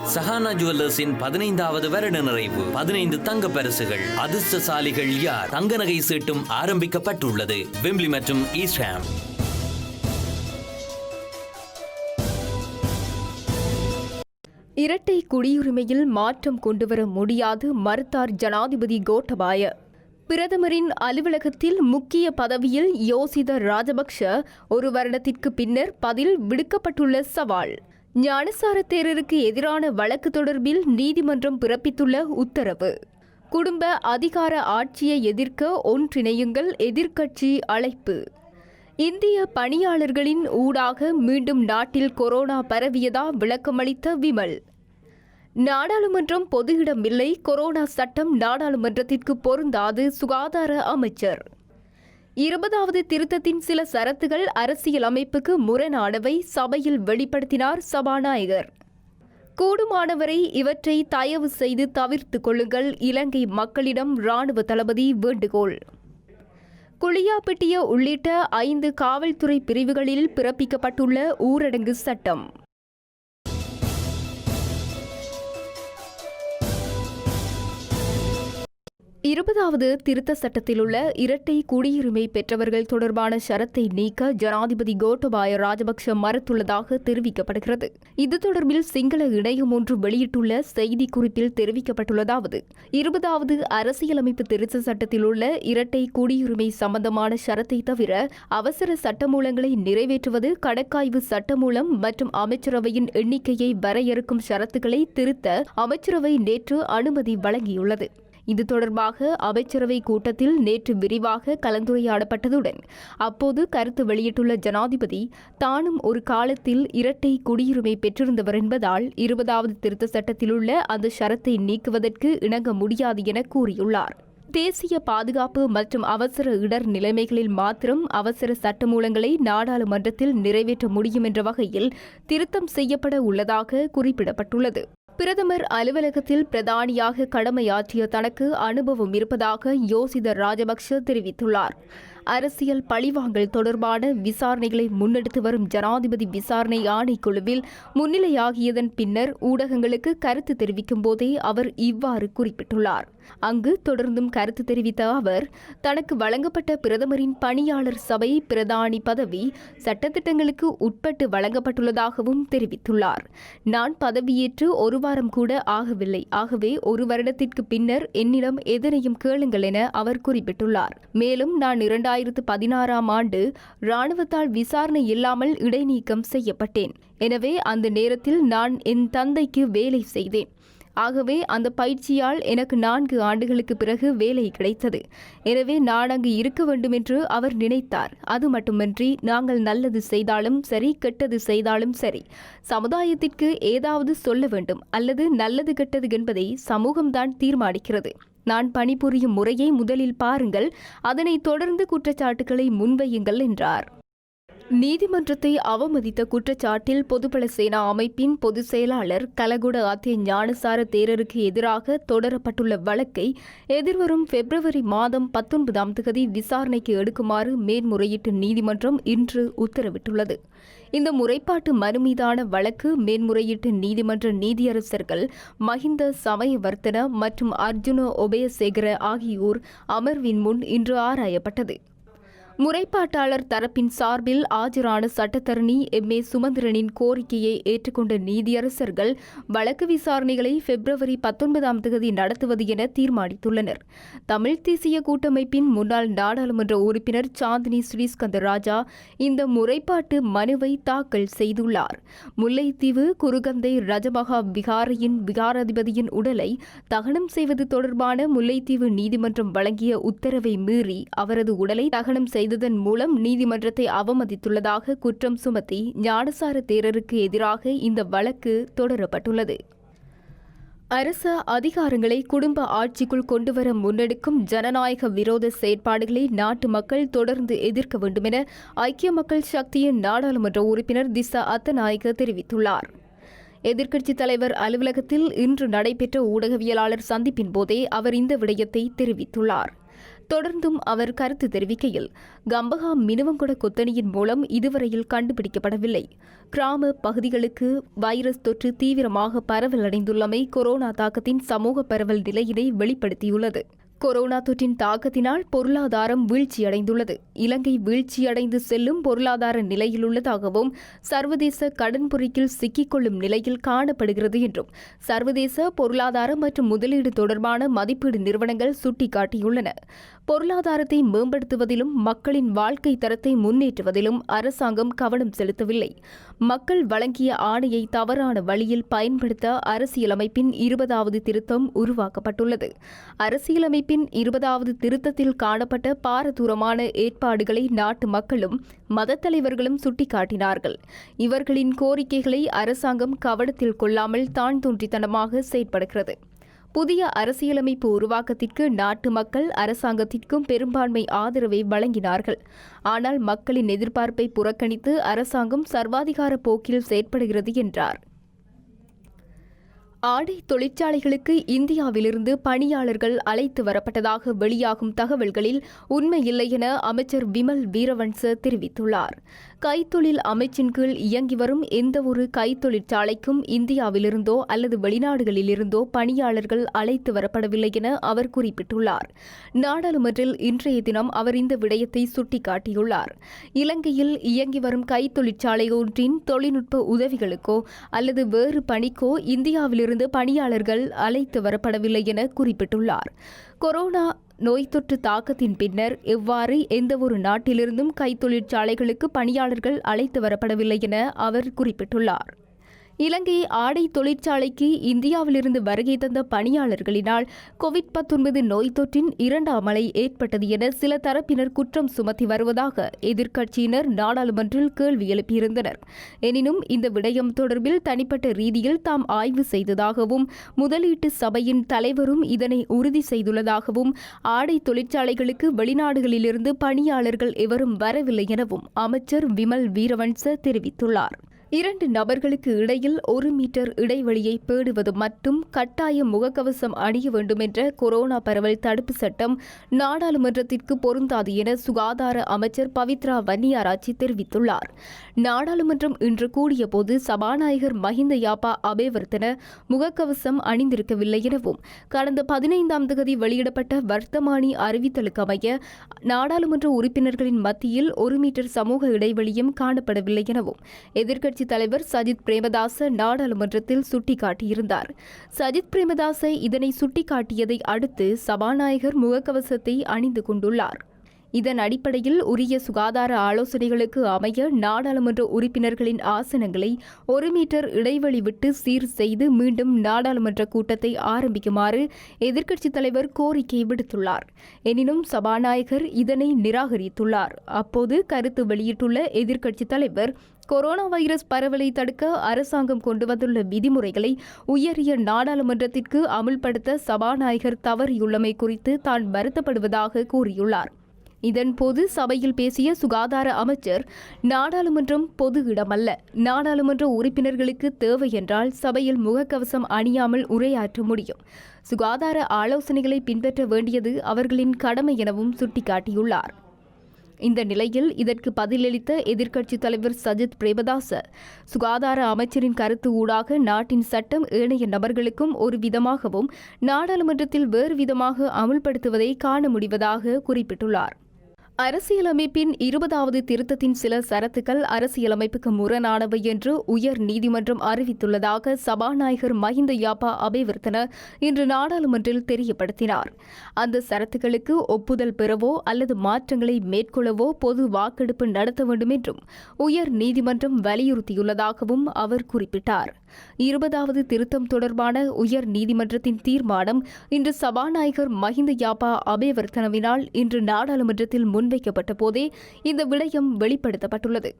சஹானா ஜுவல்லர்ஸின் 15வது வருட நிறைவு. 15 தங்க பரிசுகள். அதிர்ஷ்டசாலிகள் யார்? தங்க நகை சீட்டும் ஆரம்பிக்கப்பட்டுள்ளது. வெம்ப்லி மற்றும் ஈஸ்ட்ஹாம். இரட்டை குடியுரிமையில் மாற்றம் கொண்டுவர முடியாது மறுத்தார் ஜனாதிபதி கோட்டபாய. பிரதமரின் அலுவலகத்தில் முக்கிய பதவியில் யோசித ராஜபக்ஷ ஒரு வருடத்திற்கு பின்னர் பதில் விடுக்கப்பட்டுள்ள சவால். ஞானசார தேரருக்கு எதிரான வழக்கு தொடர்பில் நீதிமன்றம் பிறப்பித்துள்ள உத்தரவு. குடும்ப அதிகார ஆட்சியை எதிர்க்க ஒன்றிணையுங்கள், எதிர்க்கட்சி அழைப்பு. இந்திய பணியாளர்களின் ஊடாக மீண்டும் நாட்டில் கொரோனா பரவியதா விளக்கமளித்த விமல். நாடாளுமன்றம் பொது இடமில்லை, கொரோனா சட்டம் நாடாளுமன்றத்திற்கு பொருந்தாது சுகாதார அமைச்சர். 20வது திருத்தத்தின் சில சரத்துகள் அரசியல் அமைப்புக்கு முரணானவை, சபையில் வெளிப்படுத்தினார் சபாநாயகர். கூடுமானவரை இவற்றை தயவு செய்து தவிர்த்து கொள்ளுங்கள், இலங்கை மக்களிடம் இராணுவ தளபதி வேண்டுகோள். குளியாப்பிட்டிய உள்ளிட்ட 5 காவல்துறை பிரிவுகளில் பிறப்பிக்கப்பட்டுள்ள ஊரடங்கு சட்டம். 20வது திருத்த சட்டத்தில் உள்ள இரட்டை குடியுரிமை பெற்றவர்கள் தொடர்பான ஷரத்தை நீக்க ஜனாதிபதி கோட்டபாய ராஜபக்ஷ மறுத்துள்ளதாக தெரிவிக்கப்படுகிறது. இது தொடர்பில் சிங்கள இணையம் ஒன்று வெளியிட்டுள்ள செய்திக்குறிப்பில் தெரிவிக்கப்பட்டுள்ளதாவது: 20வது அரசியலமைப்பு திருத்த சட்டத்தில் உள்ள இரட்டை குடியுரிமை சம்பந்தமான ஷரத்தை தவிர அவசர சட்டமூலங்களை நிறைவேற்றுவது, கணக்காய்வு சட்டமூலம் மற்றும் அமைச்சரவையின் எண்ணிக்கையை வரையறுக்கும் ஷரத்துக்களை திருத்த அமைச்சரவை நேற்று அனுமதி வழங்கியுள்ளது. இது தொடர்பாக அமைச்சரவை கூட்டத்தில் நேற்று விரிவாக கலந்துரையாடப்பட்டதுடன் அப்போது கருத்து வெளியிட்டுள்ள ஜனாதிபதி, தானும் ஒரு காலத்தில் இரட்டை குடியுரிமை பெற்றிருந்தவர் என்பதால் 20வது திருத்த சட்டத்தில் உள்ள அந்த ஷரத்தை நீக்குவதற்கு இணங்க முடியாது என கூறியுள்ளார். தேசிய பாதுகாப்பு மற்றும் அவசர இடர் நிலைமைகளில் மாத்திரம் அவசர சட்டமூலங்களை நாடாளுமன்றத்தில் நிறைவேற்ற முடியும் என்ற வகையில் திருத்தம் செய்யப்பட உள்ளதாக குறிப்பிடப்பட்டுள்ளது. பிரதமர் அலுவலகத்தில் பிரதானியாக கடமையாற்றிய தனக்கு அனுபவம் இருப்பதாக யோசித ராஜபக்ஷ தெரிவித்துள்ளார். அரசியல் பழிவாங்கல் தொடர்பான விசாரணைகளை முன்னெடுத்து வரும் ஜனாதிபதி விசாரணை ஆணைக்குழுவில் முன்னிலையாகியதன் பின்னர் ஊடகங்களுக்கு கருத்து தெரிவிக்கும் போதே அவர் இவ்வாறு குறிப்பிட்டுள்ளார். அங்கு தொடர்ந்தும் கருத்து தெரிவித்த அவர், தனக்கு வழங்கப்பட்ட பிரதமரின் பணியாளர் சபை பிரதானி பதவி சட்டத்திட்டங்களுக்கு உட்பட்டு வழங்கப்பட்டுள்ளதாகவும் தெரிவித்துள்ளார். நான் பதவியேற்று ஒரு வாரம் கூட ஆகவில்லை, ஆகவே ஒரு வருடத்திற்கு பின்னர் என்னிடம் எதனையும் கேளுங்கள் என அவர் குறிப்பிட்டுள்ளார். மேலும் நான் 2016ஆம் ஆண்டு இராணுவத்தால் விசாரணை இல்லாமல் இடைநீக்கம் செய்யப்பட்டேன். எனவே அந்த நேரத்தில் நான் என் தந்தைக்கு வேலை செய்தேன். ஆகவே அந்த பயிற்சியால் எனக்கு 4 ஆண்டுகளுக்கு பிறகு வேலை கிடைத்தது. எனவே நான் அங்கு இருக்க வேண்டும் என்று அவர் நினைத்தார். அது மட்டுமின்றி நாங்கள் நல்லது செய்தாலும் சரி, கெட்டது செய்தாலும் சரி, சமுதாயத்திற்கு ஏதாவது சொல்ல வேண்டும் அல்லது நல்லது கெட்டது என்பதை சமூகம்தான் தீர்மானிக்கிறது. நான் பணிபுரியும் முறையை முதலில் பாருங்கள், அதனைத் தொடர்ந்து குற்றச்சாட்டுகளை முன்வையுங்கள் என்றார். நீதிமன்றத்தை அவமதித்த குற்றச்சாட்டில் பொதுபல சேனா அமைப்பின் பொதுச் செயலாளர் கலகுட ஆத்திய ஞானசார தேரருக்கு எதிராக தொடரப்பட்டுள்ள வழக்கை எதிர்வரும் பிப்ரவரி மாதம் 19ஆம் தேதி விசாரணைக்கு எடுக்குமாறு மேன்முறையீட்டு நீதிமன்றம் இன்று உத்தரவிட்டுள்ளது. இந்த முறைப்பாட்டு மனு மீதான வழக்கு மேன்முறையீட்டு நீதிமன்ற நீதியரசர்கள் மஹிந்த சமயவர்த்தன மற்றும் அர்ஜுன ஒபயசேகர ஆகியோர் அமர்வின் முன் இன்று ஆராயப்பட்டது. முறைப்பாட்டாளர் தரப்பின் சார்பில் ஆஜரான சட்டத்தரணி எம்.ஏ. சுமந்திரனின் கோரிக்கையை ஏற்றுக்கொண்ட நீதியரசர்கள் வழக்கு விசாரணைகளை பிப்ரவரி 19ஆம் தேதி நடத்துவது என தீர்மானித்துள்ளனர். தமிழ் தேசிய கூட்டமைப்பின் முன்னாள் நாடாளுமன்ற உறுப்பினர் சாந்தினி ஸ்ரீஸ்கந்தராஜா இந்த முறைப்பாட்டு மனுவை தாக்கல் செய்துள்ளார். முல்லைத்தீவு குருகந்தை ரஜமகா விகாரையின் விகாராதிபதியின் உடலை தகனம் செய்வது தொடர்பான முல்லைத்தீவு நீதிமன்றம் வழங்கிய உத்தரவை மீறி அவரது உடலை தகனம் செய்ததன் மூலம் நீதிமன்றத்தை அவமதித்துள்ளதாக குற்றம் சுமத்தி ஞானசார தேரருக்கு எதிராக இந்த வழக்கு தொடரப்பட்டுள்ளது. அரச அதிகாரங்களை குடும்ப ஆட்சிக்குள் கொண்டுவர முன்னெடுக்கும் ஜனநாயக விரோத செயற்பாடுகளை நாட்டு மக்கள் தொடர்ந்து எதிர்க்க வேண்டும் என ஐக்கிய மக்கள் சக்தியின் நாடாளுமன்ற உறுப்பினர் திஸ்ஸ அத்தநாயக்க தெரிவித்துள்ளார். எதிர்க்கட்சித் தலைவர் அலுவலகத்தில் இன்று நடைபெற்ற ஊடகவியலாளர் சந்திப்பின் போதே அவர் இந்த விடயத்தை தெரிவித்துள்ளார். தொடர்ந்தும் அவர் கருத்து தெரிவிக்கையில், கம்பஹா மினுவங்கொட கொத்தணியின் மூலம் இதுவரையில் கண்டுபிடிக்கப்படவில்லை. கிராம பகுதிகளுக்கு வைரஸ் தொற்று தீவிரமாக பரவலடைந்துள்ளமை கொரோனா தாக்கத்தின் சமூக பரவல் நிலையினை வெளிப்படுத்தியுள்ளது. கொரோனா தொற்றின் தாக்கத்தினால் பொருளாதாரம் வீழ்ச்சியடைந்துள்ளது. இலங்கை வீழ்ச்சியடைந்து செல்லும் பொருளாதார நிலையிலுள்ளதாகவும் சர்வதேச கடன் பொறிக்கில் சிக்கிக்கொள்ளும் நிலையில் காணப்படுகிறது என்றும் சர்வதேச பொருளாதார மற்றும் முதலீடு தொடர்பான மதிப்பீடு நிறுவனங்கள் சுட்டிக்காட்டியுள்ளன. பொருளாதாரத்தை மேம்படுத்துவதிலும் மக்களின் வாழ்க்கை தரத்தை முன்னேற்றுவதிலும் அரசாங்கம் கவனம் செலுத்தவில்லை. மக்கள் வழங்கிய ஆணையை தவறான வழியில் பயன்படுத்த அரசியலமைப்பின் 20வது திருத்தம் உருவாக்கப்பட்டுள்ளது. அரசியலமைப்பின் 20வது திருத்தத்தில் காணப்பட்ட பாரதூரமான ஏற்பாடுகளை நாட்டு மக்களும் மதத் தலைவர்களும் சுட்டிக்காட்டினார்கள். இவர்களின் கோரிக்கைகளை அரசாங்கம் கவனத்தில் கொள்ளாமல் தான் தோன்றித்தனமாக செயற்படுகிறது. புதிய அரசியலமைப்பு உருவாக்கத்திற்கு நாட்டு மக்கள் அரசாங்கத்திற்கும் பெரும்பான்மை ஆதரவை வழங்கினார்கள். ஆனால் மக்களின் எதிர்பார்ப்பை புறக்கணித்து அரசாங்கம் சர்வாதிகார போக்கில் செயற்படுகிறது என்றார். ஆடை தொழிற்சாலைகளுக்கு இந்தியாவிலிருந்து பணியாளர்கள் அழைத்து வரப்பட்டதாக வெளியாகும் தகவல்களில் உண்மையில்லை என அமைச்சர் விமல் வீரவன்ச தெரிவித்துள்ளார். கைத்தொழில் அமைச்சின் கீழ் இயங்கி வரும் எந்தவொரு கைத்தொழிற்சாலைக்கும் இந்தியாவிலிருந்தோ அல்லது வெளிநாடுகளிலிருந்தோ பணியாளர்கள் அழைத்து வரப்படவில்லை என அவர் குறிப்பிட்டுள்ளார். நாடாளுமன்றில் இன்றைய தினம் அவர் இந்த விடயத்தை சுட்டிக்காட்டியுள்ளார். இலங்கையில் இயங்கி வரும் கைத்தொழிற்சாலை ஒன்றின் தொழில்நுட்ப உதவிகளுக்கோ அல்லது வேறு பணிக்கோ இந்தியாவிலிருந்து பணியாளர்கள் அழைத்து வரப்படவில்லை என குறிப்பிட்டுள்ளார். கொரோனா நோய் தொற்று தாக்கத்தின் பின்னர் எவ்வாறு எந்தவொரு நாட்டிலிருந்தும் கைத்தொழிற்சாலைகளுக்கு பணியாளர்கள் அழைத்து வரப்படவில்லை என அவர் குறிப்பிட்டுள்ளார். இலங்கை ஆடை தொழிற்சாலைக்கு இந்தியாவிலிருந்து வருகை தந்த பணியாளர்களினால் கோவிட்-19 நோய் தொற்றின் 2ஆம் அலை ஏற்பட்டது என சில தரப்பினர் குற்றம் சுமத்தி வருவதாக எதிர்க்கட்சியினர் நாடாளுமன்றில் கேள்வி எழுப்பியிருந்தனர். எனினும் இந்த விடயம் தொடர்பில் தனிப்பட்ட ரீதியில் தாம் ஆய்வு செய்ததாகவும் முதலீட்டு சபையின் தலைவரும் இதனை உறுதி செய்துள்ளதாகவும் ஆடை தொழிற்சாலைகளுக்கு வெளிநாடுகளிலிருந்து பணியாளர்கள் எவரும் வரவில்லை எனவும் அமைச்சர் விமல் வீரவன்ச தெரிவித்துள்ளார். 2 நபர்களுக்கு இடையில் 1 மீட்டர் இடைவெளியை பேணுவது மட்டும் கட்டாய முகக்கவசம் அணிய வேண்டும் என்ற கொரோனா பரவல் தடுப்பு சட்டம் நாடாளுமன்றத்திற்கு பொருந்தாது என சுகாதார அமைச்சர் பவித்ரா வன்னியாராச்சி தெரிவித்துள்ளார். நாடாளுமன்றம் இன்று கூடியபோது சபாநாயகர் மஹிந்த யாப்பா அபேவர்த்தன முகக்கவசம் அணிந்திருக்கவில்லை எனவும் கடந்த 15ஆம் தேதி வெளியிடப்பட்ட வர்த்தமானி அறிவித்தலுக்கு அமைய நாடாளுமன்ற உறுப்பினர்களின் மத்தியில் 1 மீட்டர் சமூக இடைவெளியும் காணப்படவில்லை எனவும் எதிர்க்கட்சி தலைவர் சஜித் பிரேமதாச நாடாளுமன்றத்தில் சுட்டிக்காட்டியிருந்தார். சஜித் பிரேமதாச இதனை சுட்டிக்காட்டியதை அடுத்து சபாநாயகர் முகக்கவசத்தை அணிந்து கொண்டுள்ளார். இதன் அடிப்படையில் உரிய சுகாதார ஆலோசனைகளுக்கு அமைய நாடாளுமன்ற உறுப்பினர்களின் ஆசனங்களை 1 மீட்டர் இடைவெளி விட்டு சீர் செய்து மீண்டும் நாடாளுமன்ற கூட்டத்தை ஆரம்பிக்குமாறு எதிர்க்கட்சித் தலைவர் கோரிக்கை விடுத்துள்ளார். எனினும் சபாநாயகர் இதனை நிராகரித்துள்ளார். அப்போது கருத்து வெளியிட்டுள்ள எதிர்க்கட்சித் தலைவர், கொரோனா வைரஸ் பரவலை தடுக்க அரசாங்கம் கொண்டு வந்துள்ள விதிமுறைகளை உயரிய நாடாளுமன்றத்திற்கு அமுல்படுத்த சபாநாயகர் தவறியுள்ளமை குறித்து தான் வருத்தப்படுவதாக கூறியுள்ளார். இதன்போது சபையில் பேசிய சுகாதார அமைச்சர், நாடாளுமன்றம் பொது இடமல்ல. நாடாளுமன்ற உறுப்பினர்களுக்கு தேவை என்றால் சபையில் முகக்கவசம் அணியாமல் உரையாற்ற முடியும். சுகாதார ஆலோசனைகளை பின்பற்ற வேண்டியது அவர்களின் கடமை எனவும் சுட்டிக்காட்டியுள்ளார். இந்த நிலையில் இதற்கு பதிலளித்த எதிர்க்கட்சித் தலைவர் சஜித் பிரேமதாச, சுகாதார அமைச்சரின் கருத்து ஊடாக நாட்டின் சட்டம் ஏனைய நபர்களுக்கும் ஒரு விதமாகவும் நாடாளுமன்றத்தில் வேறு விதமாக அமுல்படுத்துவதை காண முடிவதாக குறிப்பிட்டுள்ளார். அரசியலமைப்பின் 20வது திருத்தத்தின் சில சரத்துக்கள் அரசியலமைப்புக்கு முரணானவை என்று உயர் நீதிமன்றம் அறிவித்துள்ளதாக சபாநாயகர் மஹிந்த யாப்பா அபேவர்த்தன இன்று நாடாளுமன்றில் தெரியப்படுத்தினார். அந்த சரத்துக்களுக்கு ஒப்புதல் பெறவோ அல்லது மாற்றங்களை மேற்கொள்ளவோ பொது வாக்கெடுப்பு நடத்த வேண்டும் என்றும் உயர் நீதிமன்றம் வலியுறுத்தியுள்ளதாகவும் அவர் குறிப்பிட்டார். 20வது திருத்தம் தொடர்பான உயர் நீதிமன்றத்தின் தீர்மானம் இன்று சபாநாயகர் மஹிந்த யாப்பா அபேவர்த்தனவினால் இன்று நாடாளுமன்றத்தில் முன்வைக்கப்பட்ட போதே இந்த விடயம் வெளிப்படுத்தப்பட்டுள்ளது.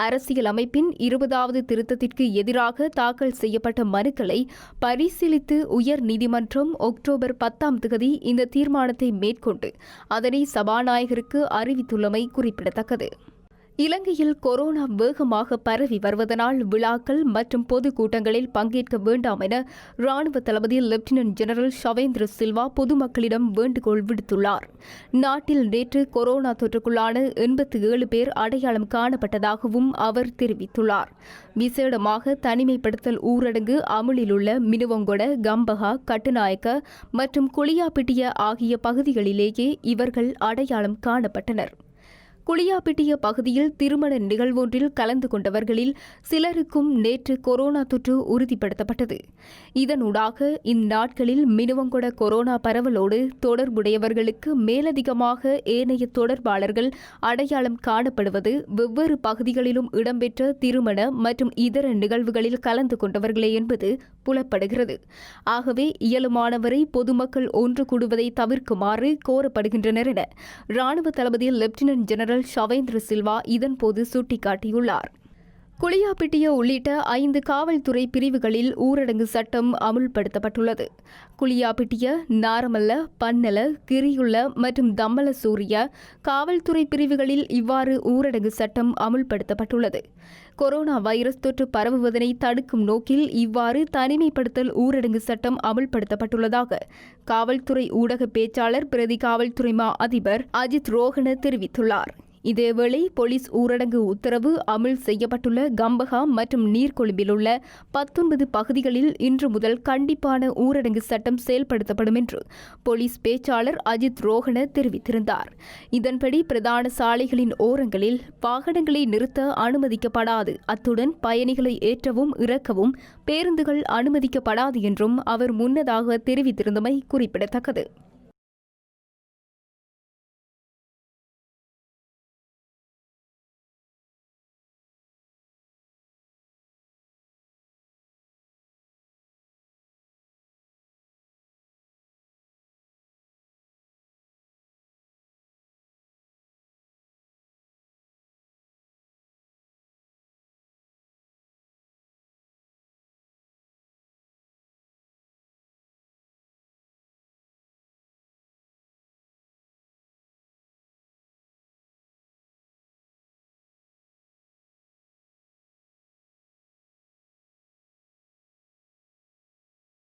அரசியல் அமைப்பின் 20வது திருத்தத்திற்கு எதிராக தாக்கல் செய்யப்பட்ட மனுக்களை பரிசீலித்து உயர் நீதிமன்றம் அக்டோபர் 10ஆம் தேதி இந்த தீர்மானத்தை மேற்கொண்டு அதனை சபாநாயகருக்கு அறிவித்துள்ளமை குறிப்பிடத்தக்கது. இலங்கையில் கொரோனா வேகமாக பரவி வருவதனால் விழாக்கள் மற்றும் பொது கூட்டங்களில் பங்கேற்க வேண்டாம் என ராணுவ தளபதி லெப்டினன்ட் ஜெனரல் ஷவேந்திர சில்வா பொதுமக்களிடம் வேண்டுகோள் விடுத்துள்ளார். நாட்டில் நேற்று கொரோனா தொற்றுக்குள்ளான 87 பேர் அடையாளம் காணப்பட்டதாகவும் அவர் தெரிவித்துள்ளார். விசேடமாக தனிமைப்படுத்தல் ஊரடங்கு அமுலில் உள்ள மினுவங்கொட, கம்பகா, கட்டுநாயக்க மற்றும் குளியாப்பிட்டிய ஆகிய பகுதிகளிலேயே இவர்கள் அடையாளம் காணப்பட்டனர். குளியாப்பிட்டிய பகுதியில் திருமண நிகழ்வொன்றில் கலந்து கொண்டவர்களில் சிலருக்கும் நேற்று கொரோனா தொற்று உறுதிப்படுத்தப்பட்டது. இதனூடாக இந்நாட்களில் மினுவங்கொட கொரோனா பரவலோடு தொடர்புடையவர்களுக்கு மேலதிகமாக ஏனைய தொடர்பாளர்கள் அடையாளம் காணப்படுவது வெவ்வேறு பகுதிகளிலும் இடம்பெற்ற திருமண மற்றும் இதர நிகழ்வுகளில் கலந்து கொண்டவர்களே என்பது புலப்படுகிறது. ஆகவே இயலுமானவரை பொதுமக்கள் ஒன்று கூடுவதை தவிர்க்குமாறு கோரப்படுகின்றனர் என ராணுவ தளபதி லெப்டினன்ட் ஜெனரல் ஷவேந்திர சில்வா இதன்போது சுட்டிக்காட்டியுள்ளார். குளியாப்பிட்டிய உள்ளிட்ட 5 காவல்துறை பிரிவுகளில் ஊரடங்கு சட்டம் அமுல்படுத்தப்பட்டுள்ளது. குளியாப்பிட்டிய, நாரமல்ல, பன்னல, கிரியுள்ள மற்றும் தம்மல சூரிய காவல்துறை பிரிவுகளில் இவ்வாறு ஊரடங்கு சட்டம் அமுல்படுத்தப்பட்டுள்ளது. கொரோனா வைரஸ் தொற்று பரவுவதனை தடுக்கும் நோக்கில் இவ்வாறு தனிமைப்படுத்தல் ஊரடங்கு சட்டம் அமுல்படுத்தப்பட்டுள்ளதாக காவல்துறை ஊடக பேச்சாளர் பிரதி காவல்துறை மா அதிபர் அஜித் ரோஹன தெரிவித்துள்ளார். இதேவேளை போலீஸ் ஊரடங்கு உத்தரவு அமல் செய்யப்பட்டுள்ள கம்பகா மற்றும் நீர்கொழும்பில் உள்ள 19 பகுதிகளில் இன்று முதல் கண்டிப்பான ஊரடங்கு சட்டம் செயல்படுத்தப்படும் என்று போலீஸ் பேச்சாளர் அஜித் ரோஹன தெரிவித்திருந்தார். இதன்படி பிரதான சாலைகளின் ஓரங்களில் வாகனங்களை நிறுத்த அனுமதிக்கப்படாது, அத்துடன் பயணிகளை ஏற்றவும் இறக்கவும் பேருந்துகள் அனுமதிக்கப்படாது என்றும் அவர் முன்னதாக தெரிவித்திருந்தமை குறிப்பிடத்தக்கது.